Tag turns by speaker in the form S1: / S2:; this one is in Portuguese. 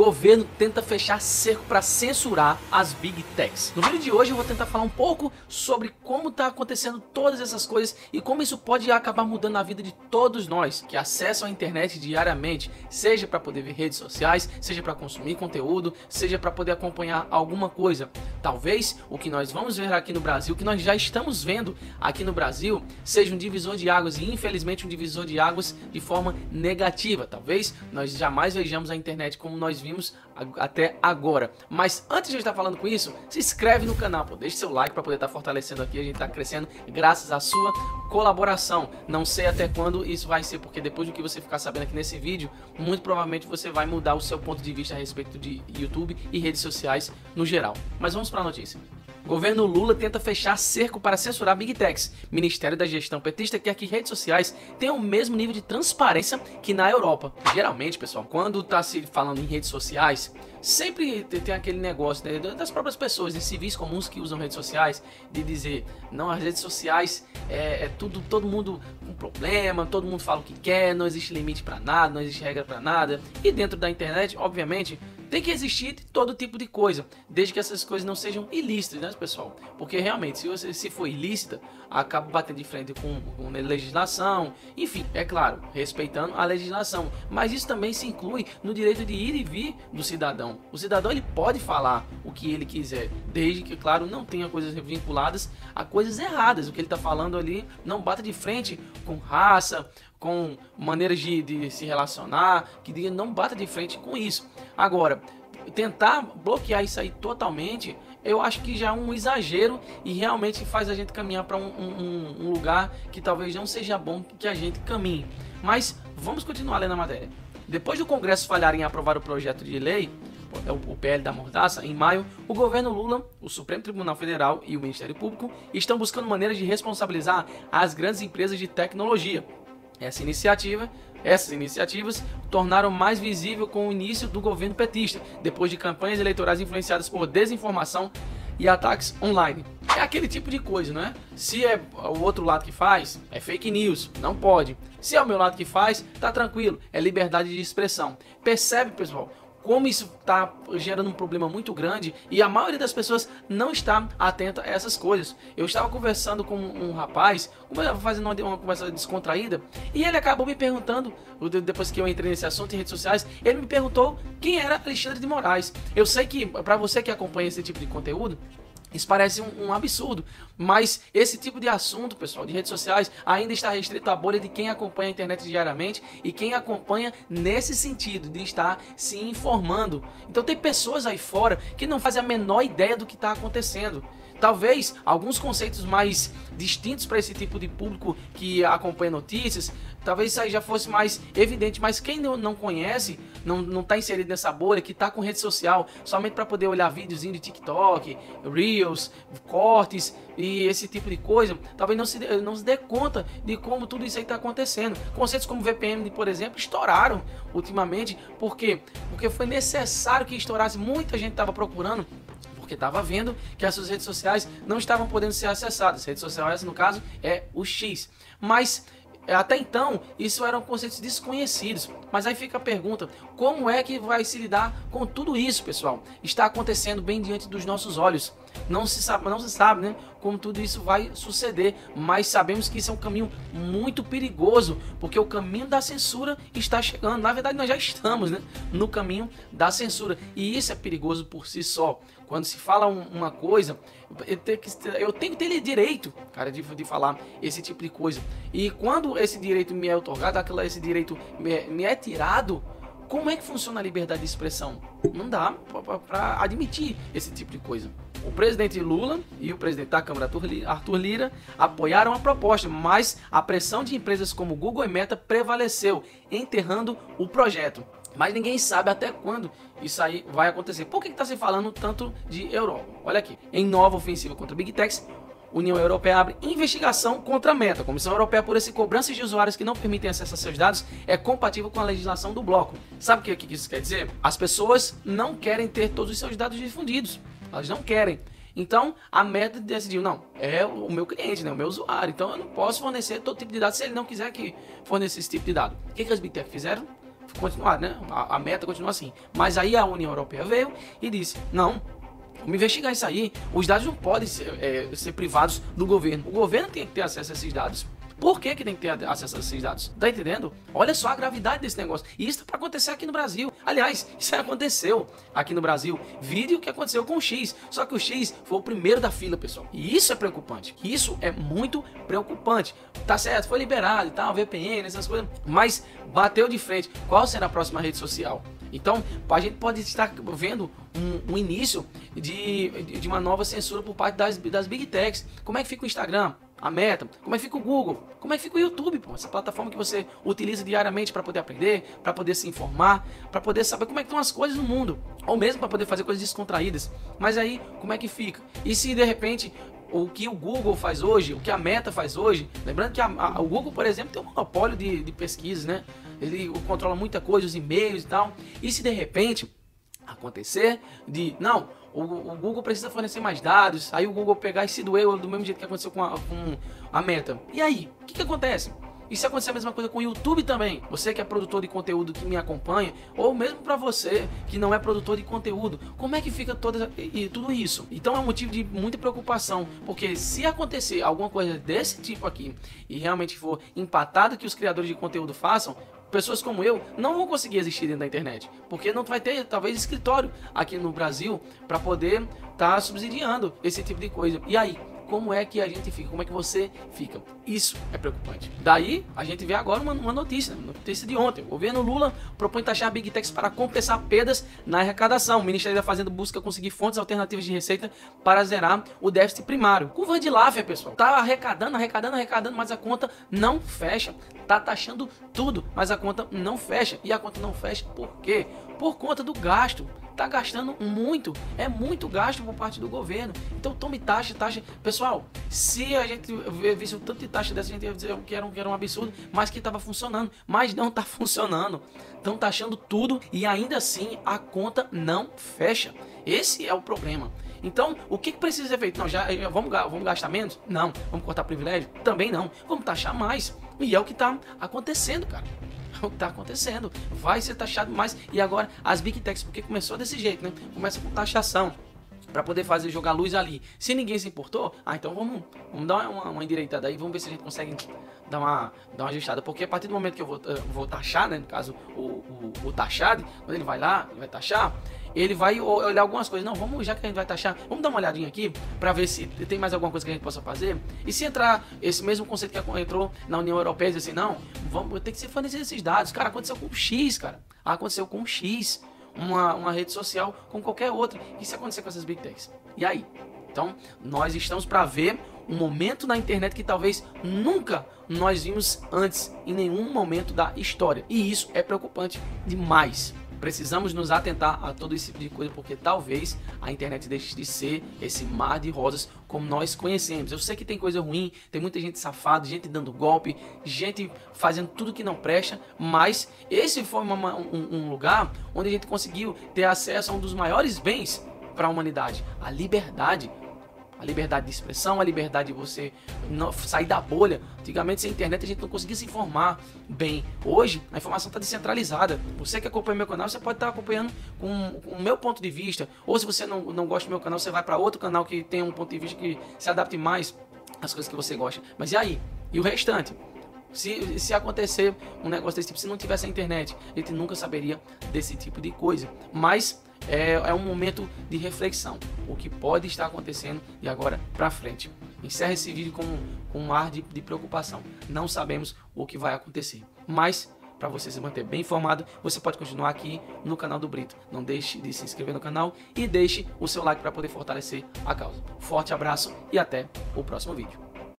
S1: Governo tenta fechar cerco para censurar as Big Techs. No vídeo de hoje eu vou tentar falar um pouco sobre como está acontecendo todas essas coisas e como isso pode acabar mudando a vida de todos nós que acessam a internet diariamente, seja para poder ver redes sociais, seja para consumir conteúdo, seja para poder acompanhar alguma coisa. Talvez o que nós vamos ver aqui no Brasil, que nós já estamos vendo aqui no Brasil, seja um divisor de águas e infelizmente um divisor de águas de forma negativa. Talvez nós jamais vejamos a internet como nós vimos até agora. Mas antes de eu estar falando com isso, se inscreve no canal, pô, deixa seu like para poder estar fortalecendo aqui. A gente está crescendo graças à sua colaboração. Não sei até quando isso vai ser, porque depois do que você ficar sabendo aqui nesse vídeo, muito provavelmente você vai mudar o seu ponto de vista a respeito de YouTube e redes sociais no geral. Mas vamos para a notícia. Governo Lula tenta fechar cerco para censurar Big Techs. Ministério da Gestão petista quer que redes sociais tenham o mesmo nível de transparência que na Europa. Geralmente, pessoal, quando está se falando em redes sociais, sempre tem aquele negócio, né, das próprias pessoas, de civis comuns que usam redes sociais, de dizer, não, as redes sociais é tudo, todo mundo com problema, todo mundo fala o que quer, não existe limite para nada, não existe regra para nada. E dentro da internet, obviamente, tem que existir todo tipo de coisa, desde que essas coisas não sejam ilícitas, né, pessoal? Porque realmente, se for ilícita, acaba batendo de frente com legislação, enfim, é claro, respeitando a legislação. Mas isso também se inclui no direito de ir e vir do cidadão. O cidadão ele pode falar o que ele quiser, desde que, claro, não tenha coisas vinculadas a coisas erradas. O que ele está falando ali não bata de frente com raça, com maneiras de se relacionar, que não bata de frente com isso. Agora, tentar bloquear isso aí totalmente, eu acho que já é um exagero e realmente faz a gente caminhar para um lugar que talvez não seja bom que a gente caminhe. Mas vamos continuar lendo a matéria. Depois do Congresso falhar em aprovar o projeto de lei, o PL da Mordaça, em maio, o governo Lula, o Supremo Tribunal Federal e o Ministério Público estão buscando maneiras de responsabilizar as grandes empresas de tecnologia. Essas iniciativas tornaram mais visível com o início do governo petista, depois de campanhas eleitorais influenciadas por desinformação e ataques online. É aquele tipo de coisa, não é? Se é o outro lado que faz, é fake news, não pode. Se é o meu lado que faz, tá tranquilo, é liberdade de expressão. Percebe, pessoal? Como isso está gerando um problema muito grande e a maioria das pessoas não está atenta a essas coisas. Eu estava conversando com um rapaz, fazendo uma conversa descontraída, e ele acabou me perguntando, depois que eu entrei nesse assunto em redes sociais, ele me perguntou quem era Alexandre de Moraes. Eu sei que para você que acompanha esse tipo de conteúdo, isso parece um absurdo, mas esse tipo de assunto, pessoal, de redes sociais, ainda está restrito à bolha de quem acompanha a internet diariamente e quem acompanha nesse sentido, de estar se informando. Então tem pessoas aí fora que não fazem a menor ideia do que está acontecendo. Talvez alguns conceitos mais distintos para esse tipo de público que acompanha notícias, talvez isso aí já fosse mais evidente, mas quem não conhece, não está inserido nessa bolha, que está com rede social somente para poder olhar videozinho de TikTok, Reels, cortes e esse tipo de coisa, talvez não se dê conta de como tudo isso aí está acontecendo. Conceitos como VPN, por exemplo, estouraram ultimamente. Por quê? Porque foi necessário que estourasse, muita gente estava procurando, porque estava vendo que as suas redes sociais não estavam podendo ser acessadas. Redes sociais, no caso, é o X. Mas até então, isso eram conceitos desconhecidos. Mas aí fica a pergunta, como é que vai se lidar com tudo isso, pessoal? Está acontecendo bem diante dos nossos olhos. Não se sabe, né, como tudo isso vai suceder, mas sabemos que isso é um caminho muito perigoso, porque o caminho da censura está chegando. Na verdade, nós já estamos, né, no caminho da censura, e isso é perigoso por si só. Quando se fala uma coisa, eu tenho que ter direito, cara, de falar esse tipo de coisa. E quando esse direito me é otorgado, esse direito me é tirado, como é que funciona a liberdade de expressão? Não dá para admitir esse tipo de coisa. O presidente Lula e o presidente da Câmara, Arthur Lira, apoiaram a proposta, mas a pressão de empresas como Google e Meta prevaleceu, enterrando o projeto. Mas ninguém sabe até quando isso aí vai acontecer. Por que está se falando tanto de Europa? Olha aqui, em nova ofensiva contra Big Techs, União Europeia abre investigação contra a Meta. A Comissão Europeia apura se cobranças de usuários que não permitem acesso a seus dados é compatível com a legislação do bloco. Sabe o que isso quer dizer? As pessoas não querem ter todos os seus dados difundidos. Elas não querem. Então, a Meta decidiu, não, é o meu cliente, né, o meu usuário. Então, eu não posso fornecer todo tipo de dados se ele não quiser que forneça esse tipo de dado. O que as Big Tech fizeram? continuar, né? A meta continua assim. Mas aí a União Europeia veio e disse, não, vamos investigar isso aí. Os dados não podem ser privados do governo. O governo tem que ter acesso a esses dados. Por que tem que ter acesso a esses dados? Tá entendendo? Olha só a gravidade desse negócio. E isso tá para acontecer aqui no Brasil. Aliás, isso aconteceu aqui no Brasil. Vídeo que aconteceu com o X. Só que o X foi o primeiro da fila, pessoal. E isso é preocupante. Isso é muito preocupante. Tá certo, foi liberado e tal, VPN, essas coisas. Mas bateu de frente. Qual será a próxima rede social? Então, a gente pode estar vendo um início de uma nova censura por parte das Big Techs. Como é que fica o Instagram? A Meta, como é que fica o Google, como é que fica o YouTube, pô? Essa plataforma que você utiliza diariamente para poder aprender, para poder se informar, para poder saber como é que estão as coisas no mundo, ou mesmo para poder fazer coisas descontraídas. Mas aí, como é que fica? E se de repente o que o Google faz hoje, o que a Meta faz hoje, lembrando que o Google, por exemplo, tem um monopólio de pesquisas, né? Ele controla muita coisa, os e-mails e tal. E se de repente acontecer de, não, o Google precisa fornecer mais dados, aí o Google pegar e se doer do mesmo jeito que aconteceu com a Meta. E aí, o que acontece? E se acontecer a mesma coisa com o YouTube também? Você que é produtor de conteúdo que me acompanha, ou mesmo para você que não é produtor de conteúdo, como é que fica tudo isso? Então é um motivo de muita preocupação, porque se acontecer alguma coisa desse tipo aqui e realmente for empatado que os criadores de conteúdo façam, pessoas como eu não vão conseguir existir dentro da internet, porque não vai ter talvez escritório aqui no Brasil para poder estar subsidiando esse tipo de coisa. E aí, como é que a gente fica? Como é que você fica? Isso é preocupante. Daí, a gente vê agora uma notícia de ontem. O governo Lula propõe taxar Big Techs para compensar perdas na arrecadação. O Ministério da Fazenda busca conseguir fontes alternativas de receita para zerar o déficit primário. Curva de Laffer, pessoal. Tá arrecadando, mas a conta não fecha. Tá taxando tudo, mas a conta não fecha. E a conta não fecha por quê? Por conta do gasto. Tá gastando muito, é muito gasto por parte do governo. Então tome taxa. Pessoal, se a gente visse o tanto de taxa dessa, a gente ia dizer que era um absurdo, mas que estava funcionando. Mas não está funcionando. Estão taxando tudo e ainda assim a conta não fecha. Esse é o problema. Então, o que precisa ser feito? Não, vamos gastar menos? Não. Vamos cortar privilégio? Também não. Vamos taxar mais. E é o que está acontecendo, cara. O que está acontecendo, vai ser taxado mais. E agora as Big Techs, porque começou desse jeito, né? Começa com taxação para poder jogar luz ali. Se ninguém se importou, então vamos dar uma endireitada aí, vamos ver se a gente consegue dar uma ajustada, porque a partir do momento que eu vou taxar, né, no caso o taxado, quando ele vai lá, ele vai taxar, ele vai olhar algumas coisas. Não, já que a gente vai taxar, vamos dar uma olhadinha aqui para ver se tem mais alguma coisa que a gente possa fazer. E se entrar esse mesmo conceito que entrou na União Europeia, dizer assim, não, vamos ter que se fornecer esses dados. Cara, aconteceu com o X, cara. Aconteceu com o X, uma rede social com qualquer outra. E se acontecer com essas Big Techs? E aí? Então, nós estamos para ver um momento na internet que talvez nunca nós vimos antes, em nenhum momento da história. E isso é preocupante demais. Precisamos nos atentar a todo esse tipo de coisa, porque talvez a internet deixe de ser esse mar de rosas como nós conhecemos. Eu sei que tem coisa ruim, tem muita gente safada, gente dando golpe, gente fazendo tudo que não presta, mas esse foi um lugar onde a gente conseguiu ter acesso a um dos maiores bens para a humanidade, a liberdade. A liberdade de expressão, a liberdade de você sair da bolha. Antigamente, sem internet, a gente não conseguia se informar bem. Hoje, a informação está descentralizada. Você que acompanha meu canal, você pode estar acompanhando com o meu ponto de vista. Ou se você não gosta do meu canal, você vai para outro canal que tem um ponto de vista que se adapte mais às coisas que você gosta. Mas e aí? E o restante? Se acontecer um negócio desse tipo, se não tivesse a internet, a gente nunca saberia desse tipo de coisa. Mas é um momento de reflexão, o que pode estar acontecendo de agora para frente. Encerra esse vídeo com um ar de preocupação. Não sabemos o que vai acontecer, mas para você se manter bem informado, você pode continuar aqui no canal do Brito. Não deixe de se inscrever no canal e deixe o seu like para poder fortalecer a causa. Forte abraço e até o próximo vídeo.